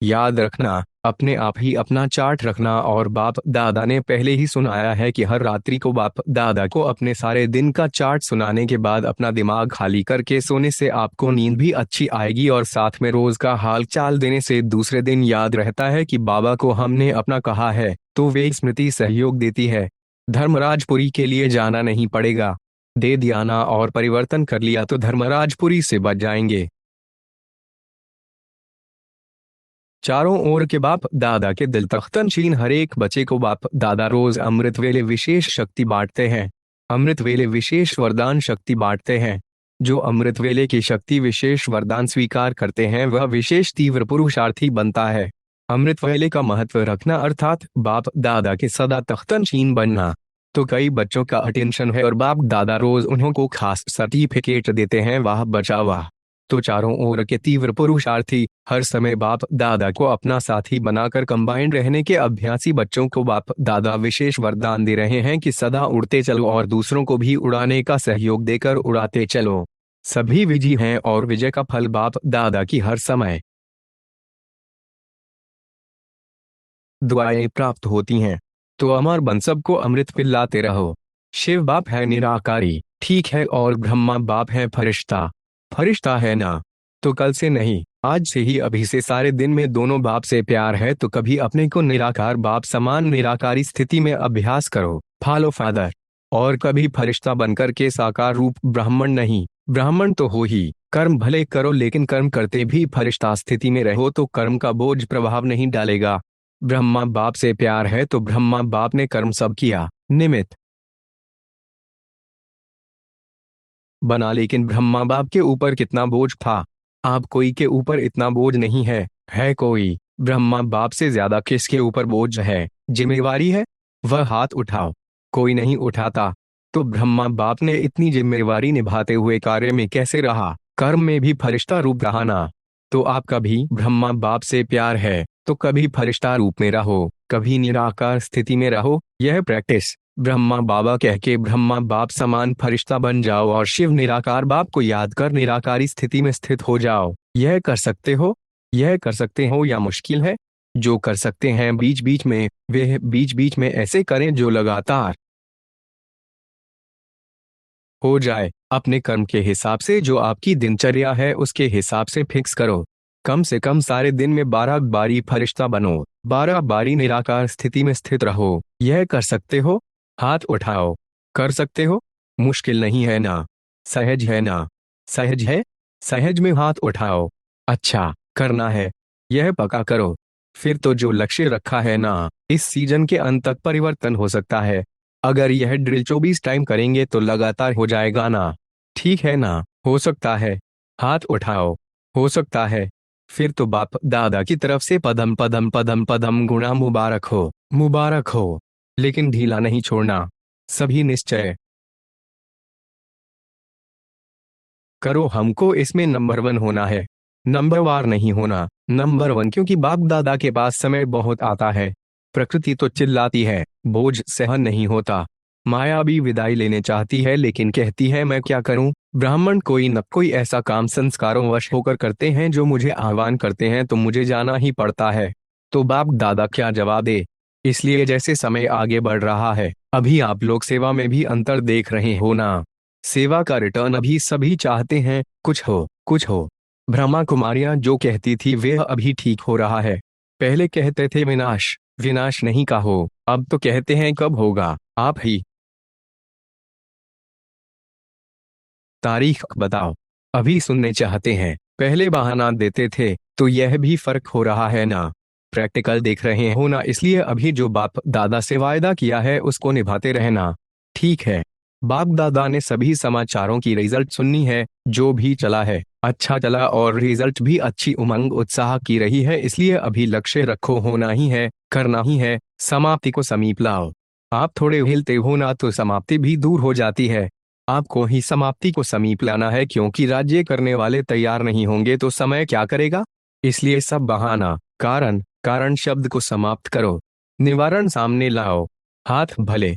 याद रखना, अपने आप ही अपना चार्ट रखना। और बाप दादा ने पहले ही सुनाया है कि हर रात्रि को बाप दादा को अपने सारे दिन का चार्ट सुनाने के बाद अपना दिमाग खाली करके सोने से आपको नींद भी अच्छी आएगी, और साथ में रोज का हाल चाल देने से दूसरे दिन याद रहता है कि बाबा को हमने अपना कहा है, तो वे स्मृति सहयोग देती है। धर्मराजपुरी के लिए जाना नहीं पड़ेगा। दे दिया ना और परिवर्तन कर लिया तो धर्मराजपुरी से बच जाएंगे। चारों ओर के बाप दादा के दिल तख्तनशीन हर एक बच्चे को बाप दादा रोज अमृत वेले विशेष शक्ति बांटते हैं। अमृत वेले विशेष वरदान शक्ति बांटते हैं। जो अमृत वेले की शक्ति विशेष वरदान स्वीकार करते हैं वह विशेष तीव्र पुरुषार्थी बनता है। अमृत वेले का महत्व रखना अर्थात बाप दादा के सदा तख्तनशीन बनना। तो कई बच्चों का अटेंशन है और बाप दादा रोज उन्हों को खास सर्टिफिकेट देते हैं, वाह बचा वाह। तो चारों ओर के तीव्र पुरुषार्थी हर समय बाप दादा को अपना साथी बनाकर कंबाइंड रहने के अभ्यासी बच्चों को बाप दादा विशेष वरदान दे रहे हैं कि सदा उड़ते चलो और दूसरों को भी उड़ाने का सहयोग देकर उड़ाते चलो। सभी विजयी हैं और विजय का फल बाप दादा की हर समय दुआएं प्राप्त होती हैं। तो अमर बन सबको अमृत पिलाते रहो। शिव बाप है निराकारी, ठीक है, और ब्रह्मा बाप है फरिश्ता। फरिश्ता है ना? तो कल से नहीं, आज से ही, अभी से सारे दिन में दोनों बाप से प्यार है तो कभी अपने को निराकार बाप समान निराकारी स्थिति में अभ्यास करो, फॉलो फादर। और कभी फरिश्ता बनकर के साकार रूप ब्राह्मण नहीं, ब्राह्मण तो हो ही, कर्म भले करो लेकिन कर्म करते भी फरिश्ता स्थिति में रहो तो कर्म का बोझ प्रभाव नहीं डालेगा। ब्रह्मा बाप से प्यार है तो ब्रह्मा बाप ने कर्म सब किया, निमित्त बना, लेकिन ब्रह्मा बाप के ऊपर कितना बोझ था। आप कोई के ऊपर इतना बोझ नहीं है कोई? ब्रह्मा बाप से ज्यादा किसके ऊपर बोझ है, जिम्मेवारी है? वह हाथ उठाओ। कोई नहीं उठाता। तो ब्रह्मा बाप ने इतनी जिम्मेवारी निभाते हुए कार्य में कैसे रहा, कर्म में भी फरिश्ता रूप रहा ना। तो आपका भी ब्रह्मा बाप से प्यार है तो कभी फरिश्ता रूप में रहो, कभी निराकार स्थिति में रहो। यह प्रैक्टिस ब्रह्मा बाबा कह के ब्रह्मा बाप समान फरिश्ता बन जाओ और शिव निराकार बाप को याद कर निराकारी स्थिति में स्थित हो जाओ। यह कर सकते हो? यह कर सकते हो या मुश्किल है? जो कर सकते हैं बीच बीच में, वे बीच बीच में ऐसे करें जो लगातार हो जाए। अपने कर्म के हिसाब से जो आपकी दिनचर्या है उसके हिसाब से फिक्स करो। कम से कम सारे दिन में 12 बारी फरिश्ता बनो, 12 बारी निराकार स्थिति में स्थित रहो। यह कर सकते हो? हाथ उठाओ। कर सकते हो? मुश्किल नहीं है ना? सहज है ना? सहज है? सहज में हाथ उठाओ। अच्छा, करना है। यह पक्का करो। फिर तो जो लक्ष्य रखा है ना, इस सीजन के अंत तक परिवर्तन हो सकता है। अगर यह ड्रिल 24 टाइम करेंगे तो लगातार हो जाएगा ना? ठीक है ना? हो सकता है? हाथ उठाओ। हो सकता है? फिर तो बाप दादा की तरफ से पदम पदम पदम पदम गुणा मुबारक हो, मुबारक हो। लेकिन ढीला नहीं छोड़ना। सभी निश्चय करो, हमको इसमें नंबर 1 होना है। नंबर वार नहीं होना, नंबर 1, क्योंकि बाप दादा के पास समय बहुत आता है। प्रकृति तो चिल्लाती है, बोझ सहन नहीं होता। माया भी विदाई लेने चाहती है लेकिन कहती है मैं क्या करूं। ब्राह्मण कोई न कोई ऐसा काम संस्कारों वश होकर करते हैं जो मुझे आह्वान करते हैं तो मुझे जाना ही पड़ता है। तो बाप दादा क्या जवाब दे? इसलिए जैसे समय आगे बढ़ रहा है, अभी आप लोग सेवा में भी अंतर देख रहे हो ना। सेवा का रिटर्न अभी सभी चाहते हैं, कुछ हो कुछ हो। ब्रह्मा कुमारियां जो कहती थी वे अभी ठीक हो रहा है। पहले कहते थे विनाश, विनाश नहीं का हो, अब तो कहते हैं कब होगा, आप ही तारीख बताओ। अभी सुनने चाहते हैं, पहले बहाना देते थे। तो यह भी फर्क हो रहा है ना? प्रैक्टिकल देख रहे हो ना, इसलिए अभी जो बाप दादा से वायदा किया है उसको निभाते रहना। ठीक है? बाप दादा ने सभी समाचारों की रिजल्ट सुननी है। जो भी चला है अच्छा चला और रिजल्ट भी अच्छी उमंग उत्साह की रही है, इसलिए अभी लक्ष्य रखो, होना ही है, करना ही है, समाप्ति को समीप लाओ। आप थोड़े हिलते हो ना तो समाप्ति भी दूर हो जाती है। आपको ही समाप्ति को समीप लाना है, क्योंकि राज्य करने वाले तैयार नहीं होंगे तो समय क्या करेगा। इसलिए सब बहाना, कारण कारण शब्द को समाप्त करो, निवारण सामने लाओ। हाथ भले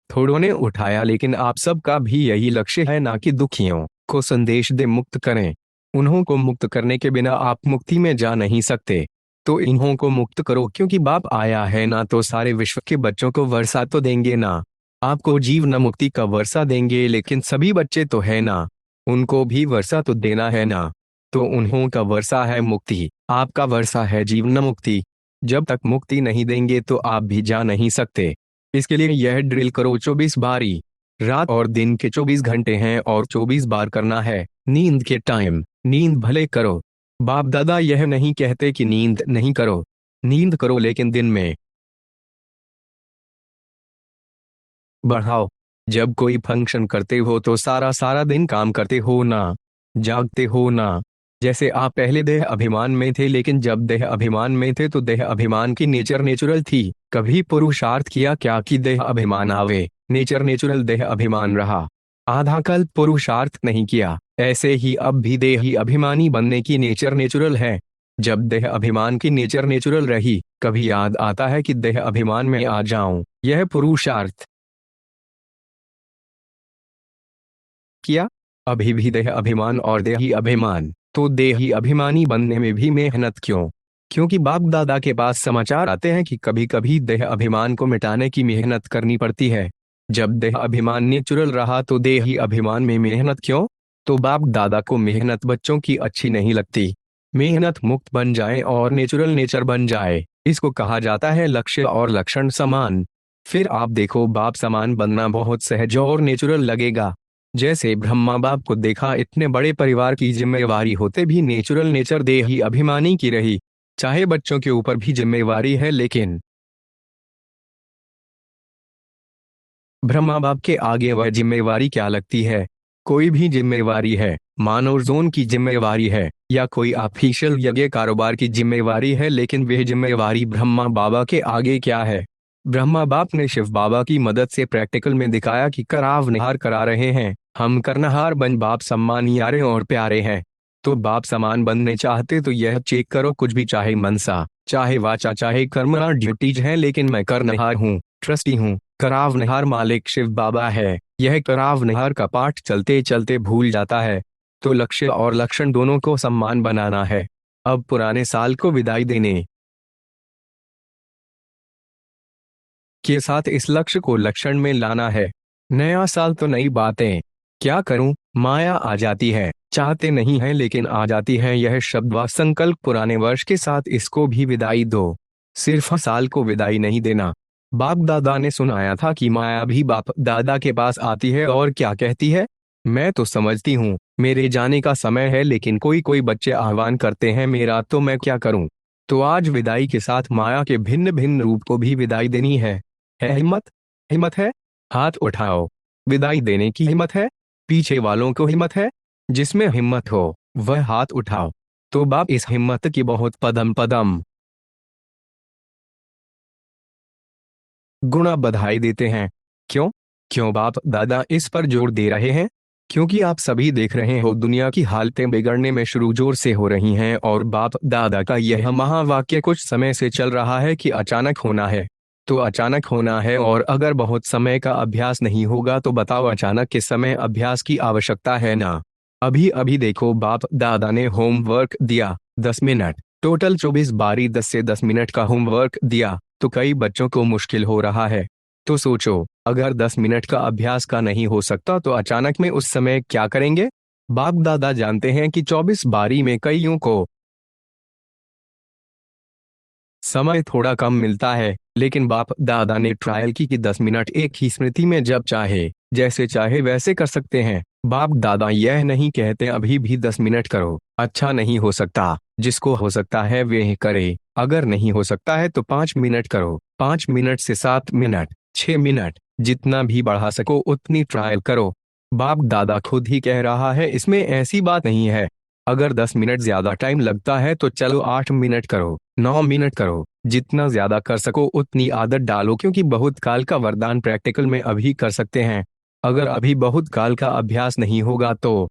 थोड़ों ने उठाया लेकिन आप सबका भी यही लक्ष्य है ना कि दुखियों को संदेश दे मुक्त करें। उन्हों को मुक्त करने के बिना आप मुक्ति में जा नहीं सकते। तो इन्हों को मुक्त करो, क्योंकि बाप आया है ना तो सारे विश्व के बच्चों को वर्षा तो देंगे ना, आपको जीवन मुक्ति का वर्षा देंगे, लेकिन सभी बच्चे तो है ना, उनको भी वर्षा तो देना है ना। तो उन्हों का वर्षा है मुक्ति, आपका वर्षा है जीवन मुक्ति। जब तक मुक्ति नहीं देंगे तो आप भी जा नहीं सकते। इसके लिए यह ड्रिल करो 24 बारी। रात और दिन के 24 घंटे हैं और 24 बार करना है। नींद के टाइम नींद भले करो, बाप दादा यह नहीं कहते कि नींद नहीं करो, नींद करो, लेकिन दिन में बढ़ाओ। जब कोई फंक्शन करते हो तो सारा सारा दिन काम करते हो ना, जागते हो ना। जैसे आप पहले देह अभिमान में थे, लेकिन जब देह अभिमान में थे तो देह अभिमान की नेचर नेचुरल थी। कभी पुरुषार्थ किया क्या कि देह अभिमान आवे? नेचर नेचुरल देह अभिमान रहा, आधा कल्प पुरुषार्थ नहीं किया। ऐसे ही अब भी देही अभिमानी बनने की नेचर नेचुरल है। जब देह अभिमान की नेचर नेचुरल रही, कभी याद आता है कि देह अभिमान में आ जाऊं, यह पुरुषार्थ किया? अभी भी देह अभिमान और देही अभिमान, तो देही अभिमानी बनने में भी मेहनत क्यों? क्योंकि बाप दादा के पास समाचार आते हैं कि कभी कभी देह अभिमान को मिटाने की मेहनत करनी पड़ती है। जब देह अभिमान नेचुरल रहा तो देही अभिमान में मेहनत क्यों? तो बाप दादा को मेहनत बच्चों की अच्छी नहीं लगती। मेहनत मुक्त बन जाए और नेचुरल नेचर बन जाए, इसको कहा जाता है लक्ष्य और लक्षण समान। फिर आप देखो, बाप समान बनना बहुत सहज और नेचुरल लगेगा। जैसे ब्रह्मा बाप को देखा, इतने बड़े परिवार की जिम्मेवारी होते भी नेचुरल नेचर देही अभिमानी की रही। चाहे बच्चों के ऊपर भी जिम्मेवारी है, लेकिन ब्रह्मा बाप के आगे वह जिम्मेवारी क्या लगती है? कोई भी जिम्मेवारी है, मानो जोन की जिम्मेवारी है या कोई ऑफिशियल यज्ञ कारोबार की जिम्मेवारी है, लेकिन वह जिम्मेवारी ब्रह्मा बाबा के आगे क्या है? ब्रह्मा बाप ने शिव बाबा की मदद से प्रैक्टिकल में दिखाया कि कराव निहार करा रहे हैं, हम करनहार बन बाप सम्मान यारे और प्यारे हैं। तो बाप समान बनने चाहते तो यह चेक करो, कुछ भी चाहे मनसा चाहे वाचा चाहे कर्मणा ड्यूटीज है, लेकिन मैं करनहार हूँ, ट्रस्टी हूँ। कराव निहार मालिक शिव बाबा है। यह कराव निहार का पाठ चलते चलते भूल जाता है। तो लक्ष्य और लक्षण दोनों को सम्मान बनाना है। अब पुराने साल को विदाई देने के साथ इस लक्ष्य को लक्षण में लाना है। नया साल तो नई बातें, क्या करूं, माया आ जाती है, चाहते नहीं हैं लेकिन आ जाती है। यह शब्द व संकल्प पुराने वर्ष के साथ इसको भी विदाई दो। सिर्फ साल को विदाई नहीं देना। बाप दादा ने सुनाया था कि माया भी बाप दादा के पास आती है और क्या कहती है, मैं तो समझती हूँ मेरे जाने का समय है, लेकिन कोई कोई बच्चे आह्वान करते हैं मेरा, तो मैं क्या करूँ? तो आज विदाई के साथ माया के भिन्न भिन्न रूप को भी विदाई देनी है। हिम्मत? हिम्मत है? हाथ उठाओ। विदाई देने की हिम्मत है? पीछे वालों को हिम्मत है? जिसमें हिम्मत हो वह हाथ उठाओ। तो बाप इस हिम्मत की बहुत पदम पदम गुणा बधाई देते हैं। क्यों? क्यों बाप दादा इस पर जोर दे रहे हैं? क्योंकि आप सभी देख रहे हो दुनिया की हालतें बिगड़ने में शुरू जोर से हो रही हैं, और बाप दादा का यह महावाक्य कुछ समय से चल रहा है कि अचानक होना है। तो अचानक होना है, और अगर बहुत समय का अभ्यास नहीं होगा तो बताओ अचानक के समय अभ्यास की आवश्यकता है ना। अभी अभी देखो, बाप दादा ने होमवर्क दिया 10 मिनट, टोटल 24 बारी 10 से 10 मिनट का होमवर्क दिया, तो कई बच्चों को मुश्किल हो रहा है। तो सोचो, अगर 10 मिनट का अभ्यास का नहीं हो सकता तो अचानक में उस समय क्या करेंगे? बाप दादा जानते हैं कि 24 बारी में कईयों को समय थोड़ा कम मिलता है, लेकिन बाप दादा ने ट्रायल की कि 10 मिनट एक ही स्मृति में जब चाहे जैसे चाहे वैसे कर सकते हैं। बाप दादा यह नहीं कहते अभी भी 10 मिनट करो, अच्छा नहीं हो सकता, जिसको हो सकता है वह करे, अगर नहीं हो सकता है तो 5 मिनट करो, 5 मिनट से 7 मिनट, 6 मिनट, जितना भी बढ़ा सको उतनी ट्रायल करो। बाप दादा खुद ही कह रहा है, इसमें ऐसी बात नहीं है। अगर 10 मिनट ज्यादा टाइम लगता है तो चलो 8 मिनट करो, 9 मिनट करो, जितना ज्यादा कर सको उतनी आदत डालो, क्योंकि बहुत काल का वरदान प्रैक्टिकल में अभी कर सकते हैं। अगर अभी बहुत काल का अभ्यास नहीं होगा तो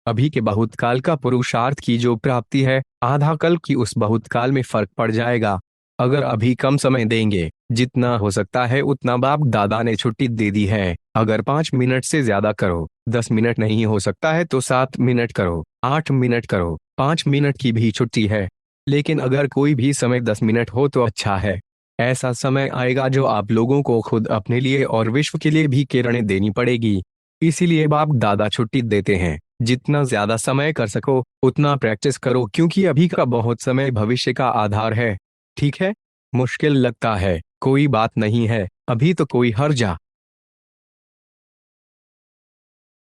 अभी के बहुत काल का पुरुषार्थ की जो प्राप्ति है, आधा कल्प की उस बहुत काल में फर्क पड़ जाएगा। अगर अभी कम समय देंगे, जितना हो सकता है उतना बाप दादा ने छुट्टी दे दी है। अगर 5 मिनट से ज्यादा करो, 10 मिनट नहीं हो सकता है तो 7 मिनट करो, 8 मिनट करो, 5 मिनट की भी छुट्टी है। लेकिन अगर कोई भी समय 10 मिनट हो तो अच्छा है। ऐसा समय आएगा जो आप लोगों को खुद अपने लिए और विश्व के लिए भी किरणें देनी पड़ेगी। इसीलिए बाप दादा छुट्टी देते हैं। जितना ज्यादा समय कर सको उतना प्रैक्टिस करो, क्योंकि अभी का बहुत समय भविष्य का आधार है। ठीक है? मुश्किल लगता है, कोई बात नहीं है, अभी तो कोई हर्जा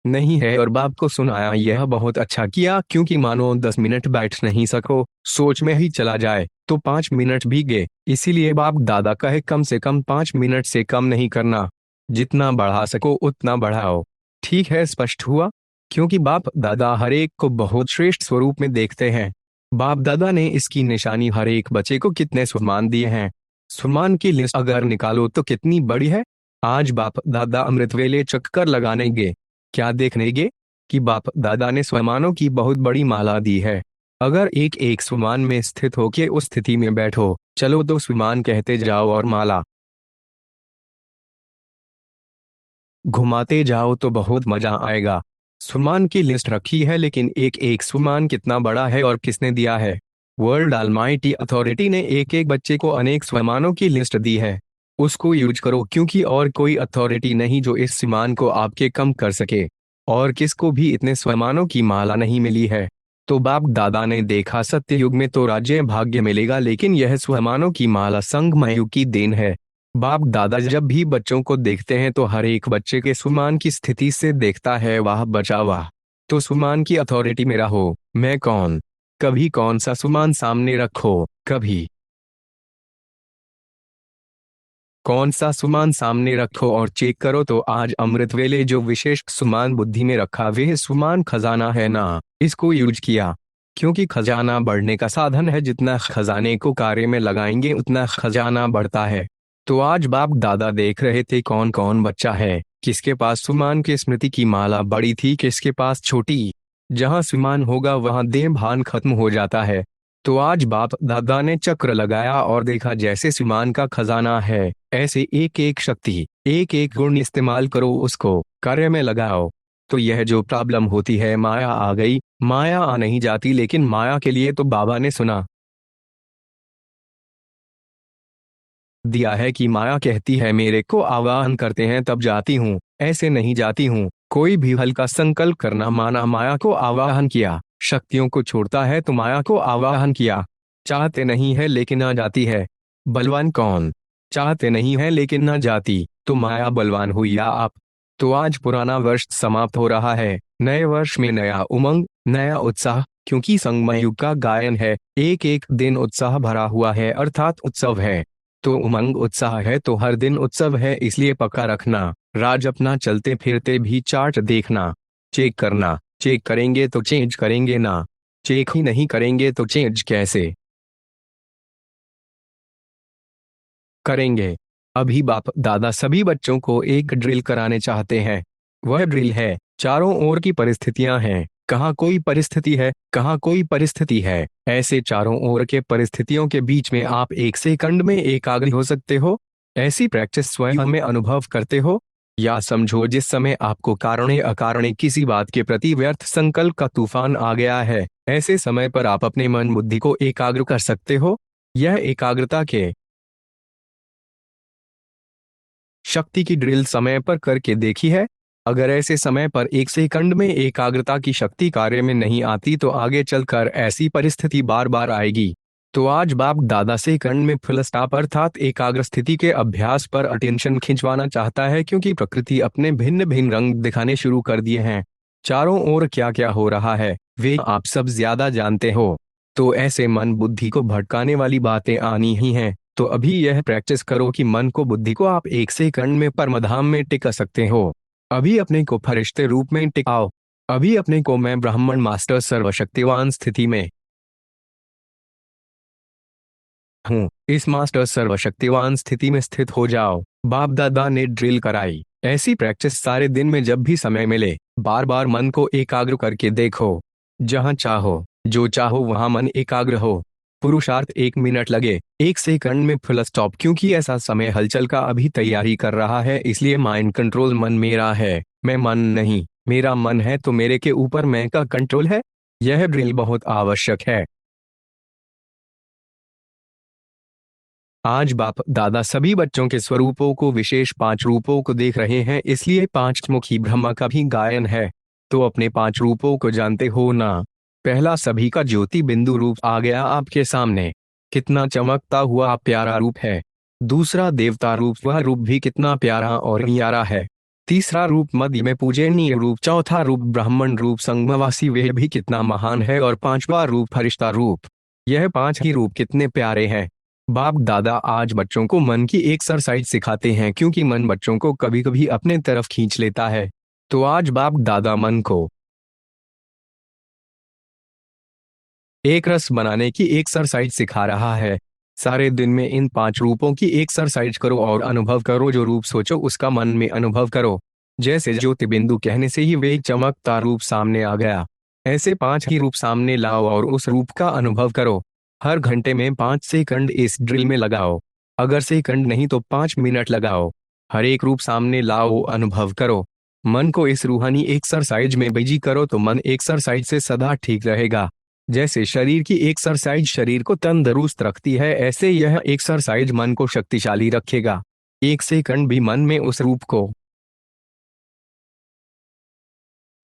नहीं है। और बाप को सुनाया, यह बहुत अच्छा किया, क्योंकि मानो 10 मिनट बैठ नहीं सको, सोच में ही चला जाए, तो 5 मिनट भी गए। इसीलिए बाप दादा कहे कम से कम 5 मिनट से कम नहीं करना। जितना बढ़ा सको उतना बढ़ाओ। ठीक है, स्पष्ट हुआ? क्योंकि बाप दादा हर एक को बहुत श्रेष्ठ स्वरूप में देखते हैं। बाप दादा ने इसकी निशानी हर एक बच्चे को कितने सम्मान दिए हैं। सम्मान की लिस्ट अगर निकालो तो कितनी बड़ी है। आज बाप दादा अमृत वेले चक्कर लगाने गए। क्या देखने गे? कि बाप दादा ने स्वमानों की बहुत बड़ी माला दी है। अगर एक एक स्वमान में स्थित होके उस स्थिति में बैठो, चलो तो स्वमान कहते जाओ और माला घुमाते जाओ तो बहुत मजा आएगा। स्वमान की लिस्ट रखी है, लेकिन एक एक स्वमान कितना बड़ा है और किसने दिया है? वर्ल्ड ऑलमाइटी अथॉरिटी ने एक एक बच्चे को अनेक स्वमानों की लिस्ट दी है। उसको यूज करो, क्योंकि और कोई अथॉरिटी नहीं जो इस सम्मान को आपके कम कर सके। और किसको भी इतने स्वमानों की माला नहीं मिली है। तो बाप दादा ने देखा, सत्य युग में तो राज्य भाग्य मिलेगा, लेकिन यह स्वमानों की माला संगमय युग की देन है। बाप दादा जब भी बच्चों को देखते हैं तो हर एक बच्चे के सुमान की स्थिति से देखता है, वाह बचा वाह। तो सुमान की अथॉरिटी मेरा हो, मैं कौन? कभी कौन सा सुमान सामने रखो, कभी कौन सा सुमान सामने रखो और चेक करो। तो आज अमृत वेले जो विशेष सुमान बुद्धि में रखा, वह सुमान खजाना है ना। इसको यूज किया, क्योंकि खजाना बढ़ने का साधन है। जितना खजाने को कार्य में लगाएंगे उतना खजाना बढ़ता है। तो आज बाप दादा देख रहे थे कौन कौन बच्चा है, किसके पास सुमान की स्मृति की माला बड़ी थी, किसके पास छोटी। जहां सुमान होगा वहां देह भान खत्म हो जाता है। तो आज बाप दादा ने चक्र लगाया और देखा, जैसे सुमान का खजाना है, ऐसे एक एक शक्ति, एक एक गुण इस्तेमाल करो, उसको कार्य में लगाओ। तो यह जो प्रॉब्लम होती है, माया आ गई, माया आ नहीं जाती, लेकिन माया के लिए तो बाबा ने सुना दिया है कि माया कहती है मेरे को आवाहन करते हैं तब जाती हूँ, ऐसे नहीं जाती हूँ। कोई भी हल्का संकल्प करना माना माया को आवाहन किया। शक्तियों को छोड़ता है तो माया को आवाहन किया। चाहते नहीं है लेकिन आ जाती है। बलवान कौन? चाहते नहीं है लेकिन न जाती, तो माया बलवान हुई या आप? तो आज पुराना वर्ष समाप्त हो रहा है, नए वर्ष में नया उमंग, नया उत्साह, क्योंकि संगमय युग का गायन है। एक एक दिन उत्साह भरा हुआ है, अर्थात उत्सव है। तो उमंग उत्साह है तो हर दिन उत्सव है, इसलिए पक्का रखना। राज अपना चलते फिरते भी चार्ट देखना, चेक करना। चेक करेंगे तो चेंज करेंगे ना, चेक ही नहीं करेंगे तो चेंज कैसे करेंगे? अभी बाप दादा सभी बच्चों को एक ड्रिल कराने चाहते हैं। वह ड्रिल है, चारों ओर की परिस्थितियां हैं, कहाँ कोई परिस्थिति है, कहाँ कोई परिस्थिति है। ऐसे चारों ओर के परिस्थितियों के बीच में आप एक सेकंड में एकाग्र हो सकते हो। ऐसी प्रैक्टिस स्वयं में अनुभव करते हो। या समझो, जिस समय आपको कारणे अकारणे किसी बात के प्रति व्यर्थ संकल्प का तूफान आ गया है, ऐसे समय पर आप अपने मन बुद्धि को एकाग्र कर सकते हो। यह एकाग्रता के शक्ति की ड्रिल समय पर करके देखी है। अगर ऐसे समय पर एक सेकंड में एकाग्रता की शक्ति कार्य में नहीं आती तो आगे चलकर ऐसी परिस्थिति बार बार आएगी। तो आज बाप दादा सेकंड में फुल स्टॉप अर्थात एकाग्र स्थिति के अभ्यास पर अटेंशन खिंचवाना चाहता है, क्योंकि प्रकृति अपने भिन्न भिन्न रंग दिखाने शुरू कर दिए हैं। चारों ओर क्या क्या हो रहा है वे आप सब ज्यादा जानते हो। तो ऐसे मन बुद्धि को भटकाने वाली बातें आनी ही हैं। तो अभी यह प्रैक्टिस करो कि मन को बुद्धि को आप एक सेकंड में परमधाम में टिका सकते हो। अभी अपने को फरिश्ते रूप में टिकाओ। अभी अपने को मैं ब्राह्मण मास्टर सर्वशक्तिवान स्थिति में हूँ, इस मास्टर सर्वशक्तिवान स्थिति में स्थित हो जाओ। बाप दादा ने ड्रिल कराई। ऐसी प्रैक्टिस सारे दिन में जब भी समय मिले बार बार मन को एकाग्र करके देखो। जहाँ चाहो जो चाहो वहां मन एकाग्र हो। पुरुषार्थ 1 मिनट लगे, 1 सेकंड में फुल स्टॉप, क्योंकि ऐसा समय हलचल का अभी तैयारी कर रहा है, इसलिए माइंड कंट्रोल मन मेरा है, मैं मन नहीं, मेरा मन है, तो मेरे के ऊपर मैं का कंट्रोल है। यह ड्रिल बहुत आवश्यक है। आज बाप दादा सभी बच्चों के स्वरूपों को, विशेष 5 रूपों को देख रहे हैं, इसलिए 5 मुखी ब्रह्मा का भी गायन है। तो अपने 5 रूपों को जानते हो ना। पहला सभी का ज्योति बिंदु रूप आ गया आपके सामने, कितना चमकता हुआ प्यारा रूप है। दूसरा देवता रूप, वह रूप भी कितना प्यारा और न्यारा है। तीसरा रूप मध्य में पूजनीय रूप। चौथा रूप ब्राह्मण रूप संगमवासी, वह भी कितना महान है। और पांचवा रूप फरिश्ता रूप। यह 5 ही रूप कितने प्यारे हैं। बाप दादा आज बच्चों को मन की एक्सरसाइज सिखाते हैं, क्योंकि मन बच्चों को कभी कभी अपने तरफ खींच लेता है। तो आज बाप दादा मन को एक रस बनाने की एक्सरसाइज सिखा रहा है। सारे दिन में इन 5 रूपों की एक्सरसाइज करो और अनुभव करो। जो रूप सोचो उसका मन में अनुभव करो। जैसे ज्योति बिंदु कहने से ही वे चमकता रूप सामने आ गया, ऐसे 5 ही रूप सामने लाओ और उस रूप का अनुभव करो। हर घंटे में 5 सेकंड इस ड्रिल में लगाओ। अगर सेकंड नहीं तो 5 मिनट लगाओ। हर एक रूप सामने लाओ, अनुभव करो। मन को इस रूहानी एक्सरसाइज में बिजी करो तो मन एक्सरसाइज से सदा ठीक रहेगा। जैसे शरीर की एक्सरसाइज शरीर को तंदुरुस्त रखती है, ऐसे यह एक्सरसाइज मन को शक्तिशाली रखेगा। 1 सेकंड भी मन में उस रूप को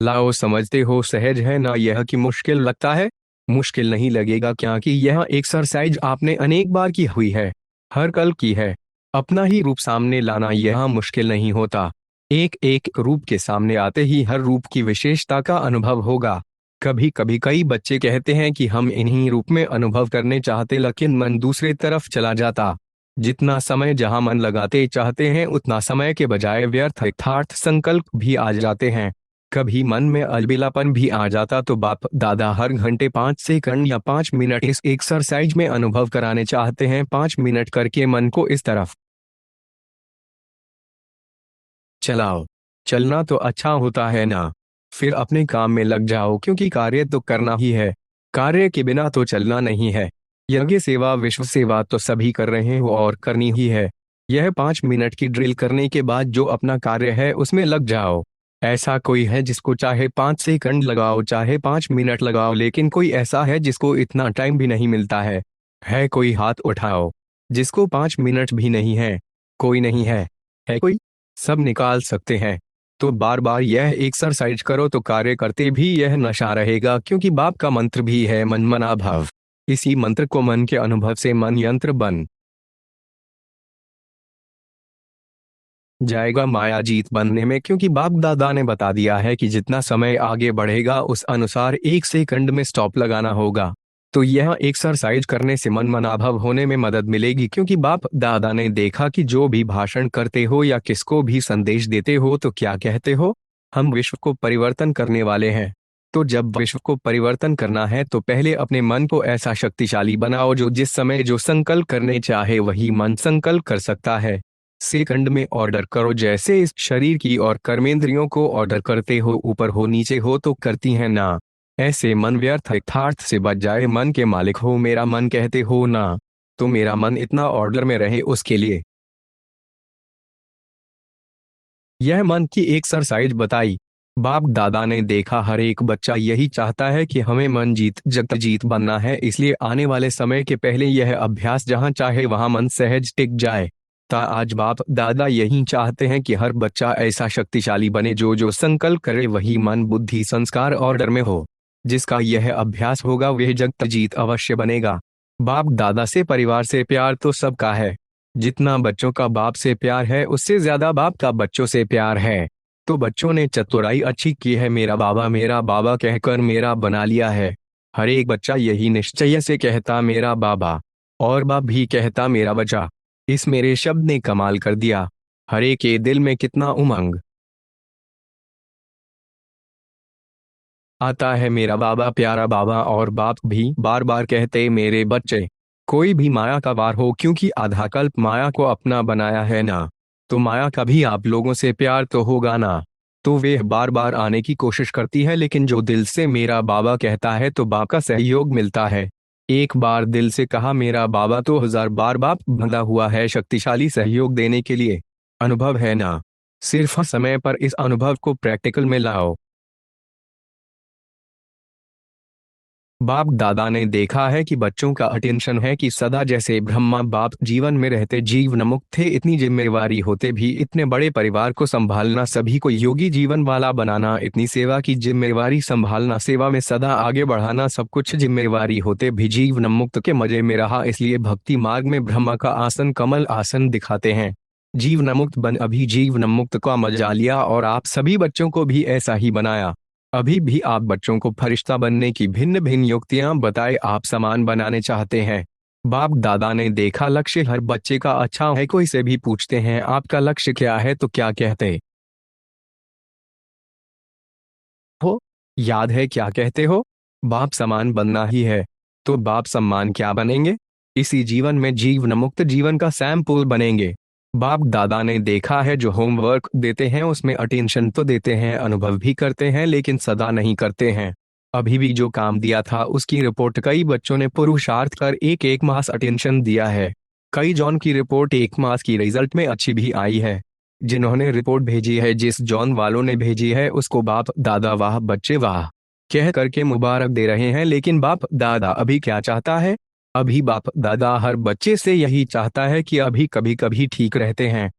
लाओ। समझते हो सहज है ना यह, कि मुश्किल लगता है? मुश्किल नहीं लगेगा, क्योंकि यह एक्सरसाइज आपने अनेक बार की हुई है, हर कल की है। अपना ही रूप सामने लाना यह मुश्किल नहीं होता। एक एक रूप के सामने आते ही हर रूप की विशेषता का अनुभव होगा। कभी कभी कई बच्चे कहते हैं कि हम इन्हीं रूप में अनुभव करने चाहते, लेकिन मन दूसरे तरफ चला जाता। जितना समय जहां मन लगाते चाहते हैं, उतना समय के बजाय व्यर्थ यथार्थ संकल्प भी आ जाते हैं। कभी मन में अलबेलापन भी आ जाता। तो बाप दादा हर घंटे 5 सेकंड या 5 मिनट इस एक्सरसाइज में अनुभव कराने चाहते हैं। 5 मिनट करके मन को इस तरफ चलाओ। चलना तो अच्छा होता है ना। फिर अपने काम में लग जाओ, क्योंकि कार्य तो करना ही है। कार्य के बिना तो चलना नहीं है। यज्ञ सेवा विश्व सेवा तो सभी कर रहे हो और करनी ही है। यह 5 मिनट की ड्रिल करने के बाद जो अपना कार्य है उसमें लग जाओ। ऐसा कोई है जिसको चाहे 5 सेकंड लगाओ चाहे 5 मिनट लगाओ, लेकिन कोई ऐसा है जिसको इतना टाइम भी नहीं मिलता है? है कोई? हाथ उठाओ। जिसको 5 मिनट भी नहीं है? कोई नहीं है? है कोई? सब निकाल सकते हैं। तो बार बार यह एक्सरसाइज करो तो कार्य करते भी यह नशा रहेगा, क्योंकि बाप का मंत्र भी है मन मना भव। इसी मंत्र को मन के अनुभव से मन यंत्र बन जाएगा माया जीत बनने में, क्योंकि बाप दादा ने बता दिया है कि जितना समय आगे बढ़ेगा उस अनुसार 1 सेकंड में स्टॉप लगाना होगा। तो यह एक्सरसाइज करने से मन मनाभव होने में मदद मिलेगी, क्योंकि बाप दादा ने देखा कि जो भी भाषण करते हो या किसको भी संदेश देते हो तो क्या कहते हो? हम विश्व को परिवर्तन करने वाले हैं। तो जब विश्व को परिवर्तन करना है तो पहले अपने मन को ऐसा शक्तिशाली बनाओ जो जिस समय जो संकल्प करने चाहे वही मन संकल्प कर सकता है। सेकंड में ऑर्डर करो, जैसे इस शरीर की और कर्मेंद्रियों को ऑर्डर करते हो, ऊपर हो नीचे हो तो करती हैं ना। ऐसे मन व्यर्थ यथार्थ से बच जाए। मन के मालिक हो मेरा मन कहते हो ना, तो मेरा मन इतना ऑर्डर में रहे, उसके लिए यह मन की एक्सरसाइज बताई। बाप दादा ने देखा हर एक बच्चा यही चाहता है कि हमें मन जीत जगत जीत बनना है, इसलिए आने वाले समय के पहले यह अभ्यास जहां चाहे वहां मन सहज टिक जाए। ता आज बाप दादा यही चाहते हैं कि हर बच्चा ऐसा शक्तिशाली बने जो जो संकल्प करे वही मन बुद्धि संस्कार ऑर्डर में हो। जिसका यह अभ्यास होगा वह जगत जीत अवश्य बनेगा। बाप दादा से परिवार से प्यार तो सबका है। जितना बच्चों का बाप से प्यार है उससे ज्यादा बाप का बच्चों से प्यार है। तो बच्चों ने चतुराई अच्छी की है, मेरा बाबा कहकर मेरा बना लिया है। हर एक बच्चा यही निश्चय से कहता मेरा बाबा, और बाप भी कहता मेरा बच्चा। इस मेरे शब्द ने कमाल कर दिया। हर एक के दिल में कितना उमंग आता है, मेरा बाबा प्यारा बाबा। और बाप भी बार बार कहते मेरे बच्चे। कोई भी माया का वार हो, क्योंकि आधा कल्प माया को अपना बनाया है ना, तो माया का भी आप लोगों से प्यार तो होगा ना। तो वे बार बार आने की कोशिश करती है, लेकिन जो दिल से मेरा बाबा कहता है तो बाप का सहयोग मिलता है। एक बार दिल से कहा, मेरा बाबा तो 1000 बार बाप बंधा हुआ है शक्तिशाली सहयोग देने के लिए। अनुभव है ना। सिर्फ समय पर इस अनुभव को प्रैक्टिकल में लाओ। बाप दादा ने देखा है कि बच्चों का अटेंशन है कि सदा, जैसे ब्रह्मा बाप जीवन में रहते जीवन मुक्त थे, इतनी जिम्मेवारी होते भी इतने बड़े परिवार को संभालना, सभी को योगी जीवन वाला बनाना, इतनी सेवा की जिम्मेवारी संभालना, सेवा में सदा आगे बढ़ाना, सब कुछ जिम्मेवारी होते भी जीवन मुक्त के मजे में रहा। इसलिए भक्ति मार्ग में ब्रह्मा का आसन कमल आसन दिखाते हैं। जीवन मुक्त बन अभी जीवन मुक्त का मजा लिया और आप सभी बच्चों को भी ऐसा ही बनाया। अभी भी आप बच्चों को फरिश्ता बनने की भिन्न भिन्न युक्तियां बताए आप समान बनाने चाहते हैं। बाप दादा ने देखा लक्ष्य हर बच्चे का अच्छा है। कोई से भी पूछते हैं आपका लक्ष्य क्या है तो क्या कहते हो? याद है क्या कहते हो? बाप समान बनना ही है। तो बाप सम्मान क्या बनेंगे? इसी जीवन में जीवन मुक्त जीवन का सैंपल बनेंगे। बाप दादा ने देखा है जो होमवर्क देते हैं उसमें अटेंशन तो देते हैं, अनुभव भी करते हैं, लेकिन सदा नहीं करते हैं। अभी भी जो काम दिया था उसकी रिपोर्ट कई बच्चों ने पुरुषार्थ कर एक एक मास अटेंशन दिया है। कई जॉन की रिपोर्ट एक मास की रिजल्ट में अच्छी भी आई है। जिन्होंने रिपोर्ट भेजी है, जिस जॉन वालों ने भेजी है, उसको बाप दादा वाह बच्चे वाह कह करके मुबारक दे रहे हैं। लेकिन बाप दादा अभी क्या चाहता है? अभी बाप दादा हर बच्चे से यही चाहता है कि अभी कभी कभी ठीक रहते हैं,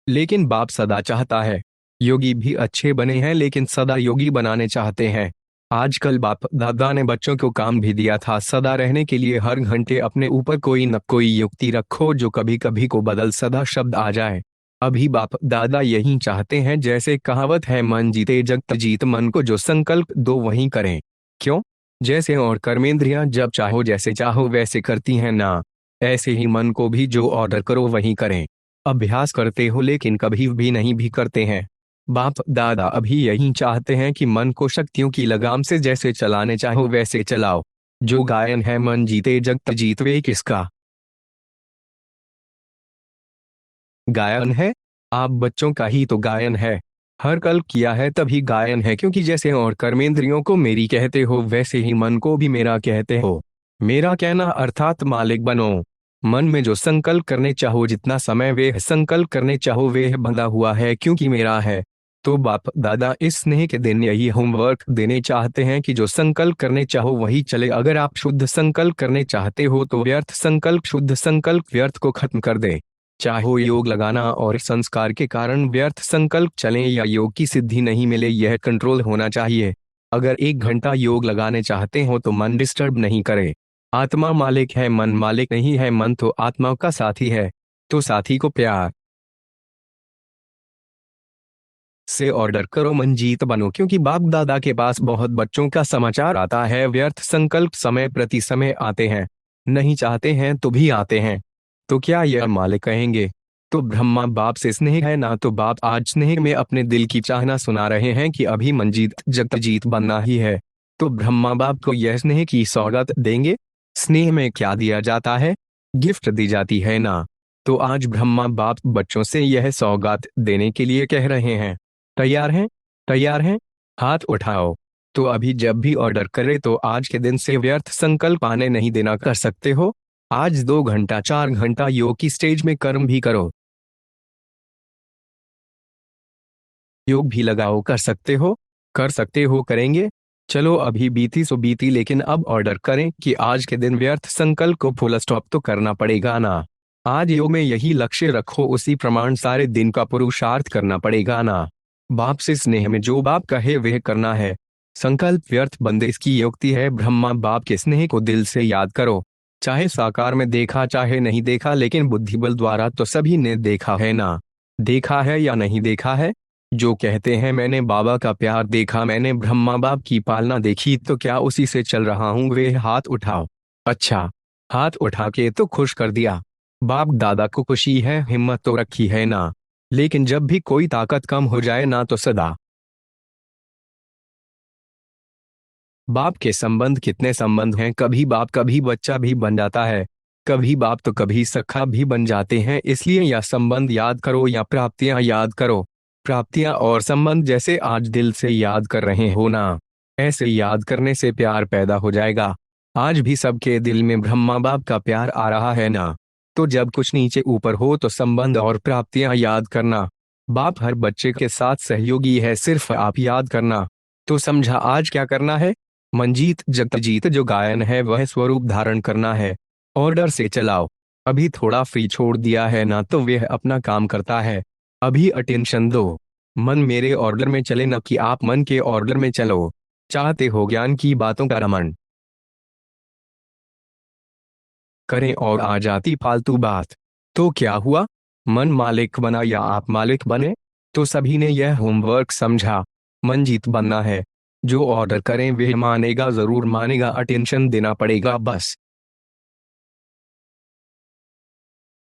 लेकिन बाप सदा चाहता है। योगी भी अच्छे बने हैं लेकिन सदा योगी बनाने चाहते हैं। आजकल बाप दादा ने बच्चों को काम भी दिया था सदा रहने के लिए। हर घंटे अपने ऊपर कोई न कोई युक्ति रखो जो कभी कभी को बदल सदा शब्द आ जाए। अभी बाप दादा यही चाहते हैं, जैसे कहावत है, मन जीते जगत जीत, मन को जो संकल्प दो वही करें। क्यों? जैसे और कर्मेंद्रियां जब चाहो जैसे चाहो वैसे करती हैं ना, ऐसे ही मन को भी जो ऑर्डर करो वही करें। अभ्यास करते हो लेकिन कभी भी नहीं भी करते हैं। बाप दादा अभी यही चाहते हैं कि मन को शक्तियों की लगाम से जैसे चलाने चाहो वैसे चलाओ। जो गायन है, मन जीते जगत जीत, वे किसका गायन है? आप बच्चों का ही तो गायन है। हर कल किया है तभी गायन है, क्योंकि जैसे और कर्मेंद्रियों को मेरी कहते हो वैसे ही मन को भी मेरा कहते हो। मेरा कहना अर्थात मालिक बनो। मन में जो संकल्प करने चाहो, जितना समय वे संकल्प करने चाहो, वे बंधा हुआ है क्योंकि मेरा है। तो बाप दादा इस स्नेह के दिन यही होमवर्क देने चाहते हैं कि जो संकल्प करने चाहो वही चले। अगर आप शुद्ध संकल्प करने चाहते हो तो व्यर्थ संकल्प, शुद्ध संकल्प व्यर्थ को खत्म कर दे। चाहो योग लगाना और संस्कार के कारण व्यर्थ संकल्प चलें या योग की सिद्धि नहीं मिले, यह कंट्रोल होना चाहिए। अगर 1 घंटा योग लगाने चाहते हो तो मन डिस्टर्ब नहीं करे। आत्मा मालिक है, मन मालिक नहीं है। मन तो आत्मा का साथी है, तो साथी को प्यार से ऑर्डर करो, मन जीत बनो। क्योंकि बाप दादा के पास बहुत बच्चों का समाचार आता है, व्यर्थ संकल्प समय प्रति समय आते हैं। नहीं चाहते हैं तो भी आते हैं। तो क्या यह मालिक कहेंगे? तो ब्रह्मा बाप से स्नेह है ना, तो बाप आज स्नेह में अपने दिल की चाहना सुना रहे हैं कि अभी मन जीत जगत जीत बनना ही है। तो ब्रह्मा बाप को यह स्नेह की सौगात देंगे। स्नेह में क्या दिया जाता है? गिफ्ट दी जाती है ना। तो आज ब्रह्मा बाप बच्चों से यह सौगात देने के लिए कह रहे हैं। तैयार हैं? तैयार हैं? हाथ उठाओ। तो अभी जब भी ऑर्डर करे तो आज के दिन से व्यर्थ संकल्प आने नहीं देना। कर सकते हो? आज 2 घंटा 4 घंटा योग की स्टेज में कर्म भी करो, योग भी लगाओ। कर सकते हो? कर सकते हो, करेंगे? चलो अभी बीती सो बीती, लेकिन अब ऑर्डर करें कि आज के दिन व्यर्थ संकल्प को फुल स्टॉप तो करना पड़ेगा ना। आज योग में यही लक्ष्य रखो, उसी प्रमाण सारे दिन का पुरुषार्थ करना पड़ेगा ना। बाप से स्नेह में जो बाप कहे वह करना है। संकल्प व्यर्थ बंदे, इसकी युक्ति है। ब्रह्मा बाप के स्नेह को दिल से याद करो। चाहे साकार में देखा चाहे नहीं देखा, लेकिन बुद्धिबल द्वारा तो सभी ने देखा है ना। देखा है या नहीं देखा है? जो कहते हैं मैंने बाबा का प्यार देखा, मैंने ब्रह्मा बाप की पालना देखी, तो क्या उसी से चल रहा हूं? वे हाथ उठाओ। अच्छा, हाथ उठा के तो खुश कर दिया। बाप दादा को खुशी है, हिम्मत तो रखी है ना। लेकिन जब भी कोई ताकत कम हो जाए ना, तो सदा बाप के संबंध, कितने संबंध हैं। कभी बाप कभी बच्चा भी बन जाता है, कभी बाप तो कभी सखा भी बन जाते हैं। इसलिए या संबंध याद करो या प्राप्तियां याद करो। प्राप्तियां और संबंध जैसे आज दिल से याद कर रहे हो ना। ऐसे याद करने से प्यार पैदा हो जाएगा। आज भी सबके दिल में ब्रह्मा बाप का प्यार आ रहा है ना। तो जब कुछ नीचे ऊपर हो तो संबंध और प्राप्तियां याद करना। बाप हर बच्चे के साथ सहयोगी है, सिर्फ आप याद करना। तो समझा आज क्या करना है। मंजीत जगजीत जो गायन है वह स्वरूप धारण करना है। ऑर्डर से चलाओ। अभी थोड़ा फ्री छोड़ दिया है ना तो वह अपना काम करता है। अभी अटेंशन दो। मन मेरे ऑर्डर में चले न कि आप मन के ऑर्डर में चलो। चाहते हो ज्ञान की बातों का रमण करें और आ जाती फालतू बात। तो क्या हुआ। मन मालिक बना या आप मालिक बने। तो सभी ने यह होमवर्क समझा। मंजीत बनना है। जो ऑर्डर करें वह मानेगा, जरूर मानेगा, अटेंशन देना पड़ेगा बस।